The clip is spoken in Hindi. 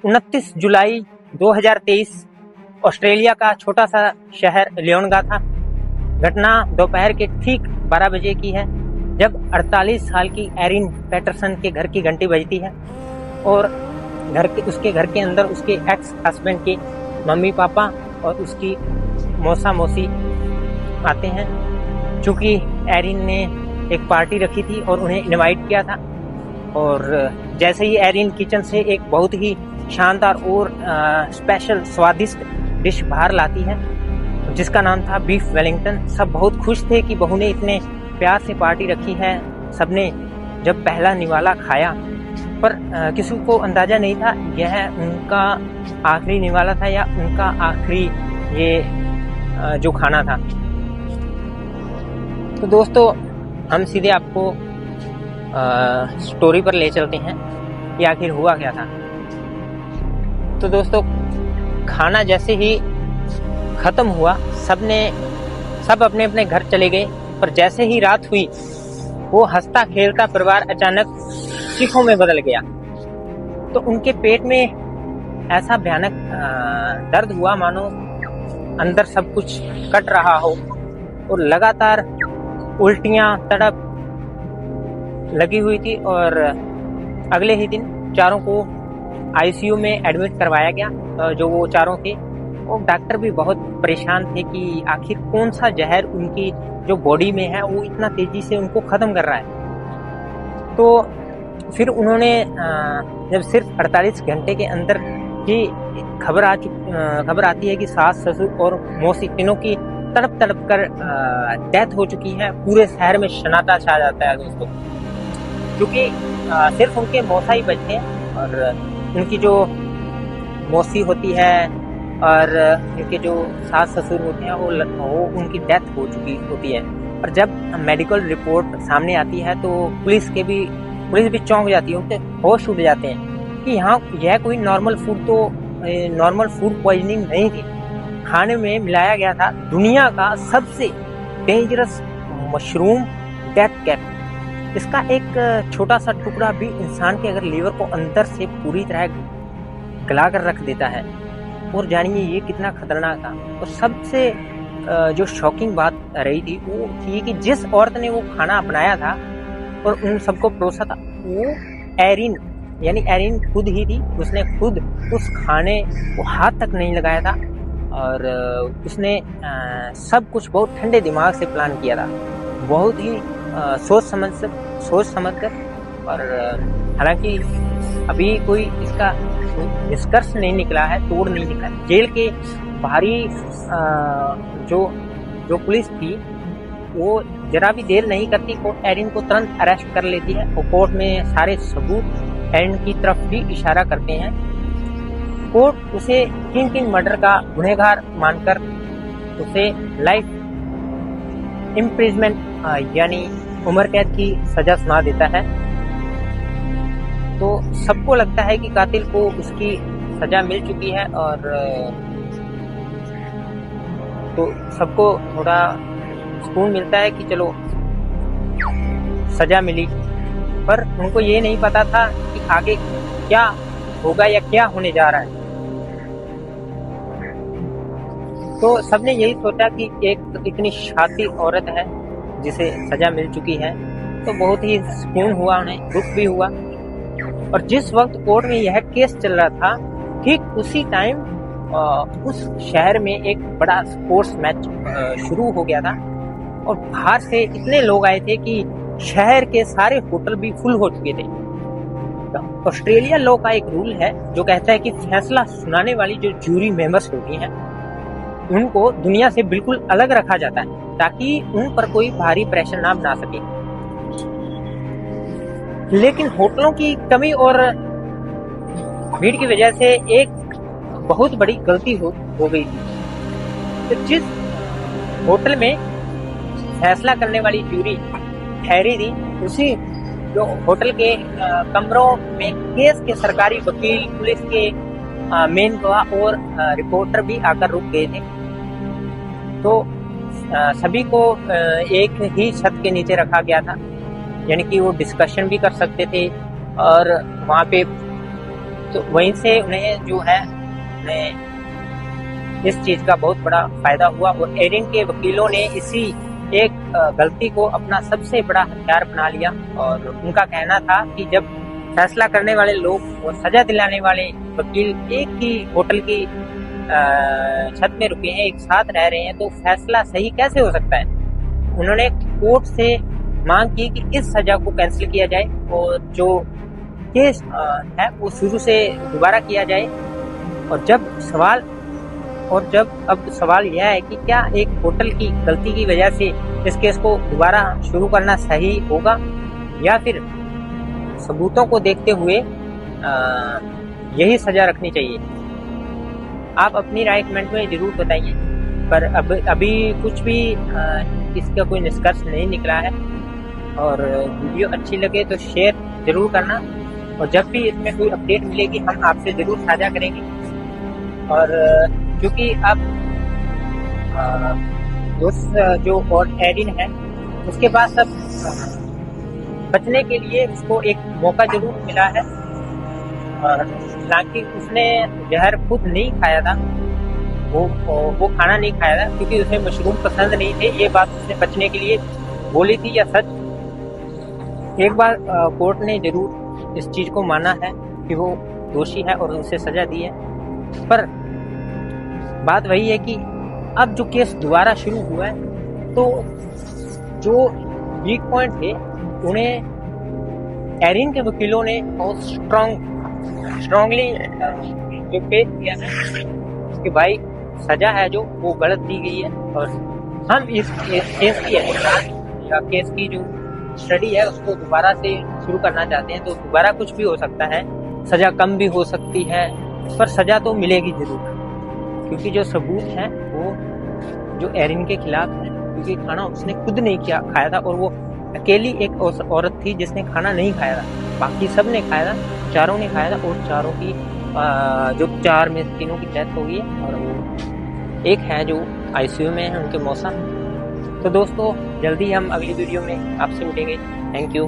29 जुलाई 2023 ऑस्ट्रेलिया का छोटा सा शहर लियोनगा था। घटना दोपहर के ठीक 12 बजे की है, जब 48 साल की एरिन पैटरसन के घर की घंटी बजती है और उसके घर के अंदर उसके एक्स हस्बैंड के मम्मी पापा और उसकी मौसा मौसी आते हैं। चूँकि एरिन ने एक पार्टी रखी थी और उन्हें इनवाइट किया था, और जैसे ही एरिन किचन से एक बहुत ही शानदार और स्पेशल स्वादिष्ट डिश बाहर लाती है जिसका नाम था बीफ वेलिंगटन। सब बहुत खुश थे कि बहू ने इतने प्यार से पार्टी रखी है। सबने जब पहला निवाला खाया, पर किसी को अंदाजा नहीं था यह उनका आखिरी निवाला था या उनका आखिरी ये जो खाना था। तो दोस्तों, हम सीधे आपको स्टोरी पर ले चलते हैं कि आखिर हुआ क्या था। तो दोस्तों, खाना जैसे ही खत्म हुआ, सब अपने अपने घर चले गए। पर जैसे ही रात हुई, वो हंसता खेलता परिवार अचानक चीखों में बदल गया। तो उनके पेट में ऐसा भयानक दर्द हुआ मानो अंदर सब कुछ कट रहा हो, और लगातार उल्टियां तड़प लगी हुई थी। और अगले ही दिन चारों को आईसीयू में एडमिट करवाया गया। जो वो चारों थे, वो डॉक्टर भी बहुत परेशान थे कि आखिर कौन सा जहर उनकी जो बॉडी में है वो इतना तेजी से उनको खत्म कर रहा है। तो फिर उन्होंने जब सिर्फ 48 घंटे के अंदर ही खबर आती है कि सास ससुर और मौसी तीनों की तड़प कर डेथ हो चुकी है, पूरे शहर में सन्नाटा छा जाता है दोस्तों। क्योंकि सिर्फ उनके मौसा ही बचते हैं, और उनकी जो मौसी होती है और उनके जो सास ससुर होते हैं वो उनकी डेथ हो चुकी होती है। और जब मेडिकल रिपोर्ट सामने आती है तो पुलिस भी चौंक जाती है, उनके होश उड़ जाते हैं कि यहाँ यह कोई नॉर्मल फूड पॉइजनिंग नहीं थी। खाने में मिलाया गया था दुनिया का सबसे डेंजरस मशरूम डेथ कैप। इसका एक छोटा सा टुकड़ा भी इंसान के अगर लीवर को अंदर से पूरी तरह गला कर रख देता है। और जानिए ये कितना खतरनाक था। और सबसे जो शॉकिंग बात रही थी वो थी कि जिस औरत ने वो खाना अपनाया था और उन सबको परोसा था, वो एरिन खुद ही थी। उसने खुद उस खाने को हाथ तक नहीं लगाया था, और उसने सब कुछ बहुत ठंडे दिमाग से प्लान किया था, बहुत ही सोच समझ कर। और हालांकि अभी कोई इसका निष्कर्ष नहीं निकला है, तोड़ नहीं निकला। जेल के बाहरी जो पुलिस थी वो जरा भी देर नहीं करती, कोर्ट एरिन को तुरंत अरेस्ट कर लेती है। और कोर्ट में सारे सबूत एरिन की तरफ भी इशारा करते हैं। कोर्ट उसे किंग मर्डर का गुनहगार मानकर उसे लाइफ इम्प्रिजमेंट यानी उम्र कैद की सजा सुना देता है। तो सबको लगता है कि कातिल को उसकी सजा मिल चुकी है, और तो सबको थोड़ा सुकून मिलता है कि चलो सजा मिली। पर उनको ये नहीं पता था कि आगे क्या होगा या क्या होने जा रहा है। तो सबने यही सोचा कि एक इतनी शातिर औरत है जिसे सजा मिल चुकी है, तो बहुत ही सुकून हुआ, उन्हें दुख भी हुआ। और जिस वक्त कोर्ट में यह केस चल रहा था, ठीक उसी टाइम उस शहर में एक बड़ा स्पोर्ट्स मैच शुरू हो गया था, और बाहर से इतने लोग आए थे कि शहर के सारे होटल भी फुल हो चुके थे। तो ऑस्ट्रेलिया लॉ का एक रूल है जो कहता है कि फैसला सुनाने वाली जो जूरी मेंबर्स होती हैं उनको दुनिया से बिल्कुल अलग रखा जाता है, ताकि उन पर कोई भारी प्रेशर ना बना सके। लेकिन होटलों की कमी और भीड़ की वजह से एक बहुत बड़ी गलती हो गई थी। तो जिस होटल में फैसला करने वाली जूरी ठहरी थी, उसी जो होटल के कमरों में केस के सरकारी वकील, पुलिस के मेन गवाह और रिपोर्टर भी आकर रुक गए थे। तो सभी को एक ही छत के नीचे रखा गया था, यानी कि वो डिस्कशन भी कर सकते थे और वहाँ पे तो वहीं से उन्हें जो है उन्हें इस चीज का बहुत बड़ा फायदा हुआ और एरिन के वकीलों ने इसी एक गलती को अपना सबसे बड़ा हथियार बना लिया। और उनका कहना था कि जब फैसला करने वाले लोग और सजा दिलाने वाले वकील एक ही होटल की छत में रुके हैं, एक साथ रह रहे हैं, तो फैसला सही कैसे हो सकता है। उन्होंने कोर्ट से मांग की कि इस सजा को कैंसिल किया जाए और जो केस है वो शुरू से दोबारा किया जाए। और अब सवाल यह है कि क्या एक होटल की गलती की वजह से इस केस को दोबारा शुरू करना सही होगा या फिर सबूतों को देखते हुए यही सजा रखनी चाहिए। आप अपनी राय कमेंट में जरूर बताइए। पर अभी कुछ भी इसका कोई निष्कर्ष नहीं निकला है। और वीडियो अच्छी लगे तो शेयर जरूर करना और जब भी इसमें कोई अपडेट मिलेगी हम आपसे जरूर साझा करेंगे। और क्योंकि अब जो और एरिन है उसके पास अब बचने के लिए उसको एक मौका जरूर मिला है। और हालांकि उसने जहर खुद नहीं खाया था, वो खाना नहीं खाया था क्योंकि उसे मशरूम पसंद नहीं थे। ये बात उसने बचने के लिए बोली थी या सच, एक बार कोर्ट ने जरूर इस चीज को माना है कि वो दोषी है और उसे सजा दी है। पर बात वही है कि अब जो केस दोबारा शुरू हुआ है तो जो वीक पॉइंट थे उन्हें एरिन के वकीलों ने बहुत स्ट्रांगली जो पेश किया है कि भाई सजा है जो वो गलत दी गई है। और हम इस केस की या केस की जो स्टडी है उसको दोबारा से शुरू करना चाहते हैं। तो दोबारा कुछ भी हो सकता है, सजा कम भी हो सकती है, पर सजा तो मिलेगी जरूर क्योंकि जो सबूत है वो जो एरिन के खिलाफ है, क्योंकि खाना उसने खुद नहीं खाया था और वो अकेली एक औरत थी जिसने खाना नहीं खाया था, बाकी सब ने खाया था, चारों ने खाया था। और चारों की जो 4 में 3 की डेथ हो गई है और वो एक है जो आईसीयू में है, उनके मौसा। तो दोस्तों जल्दी हम अगली वीडियो में आपसे मिलेंगे। Thank you.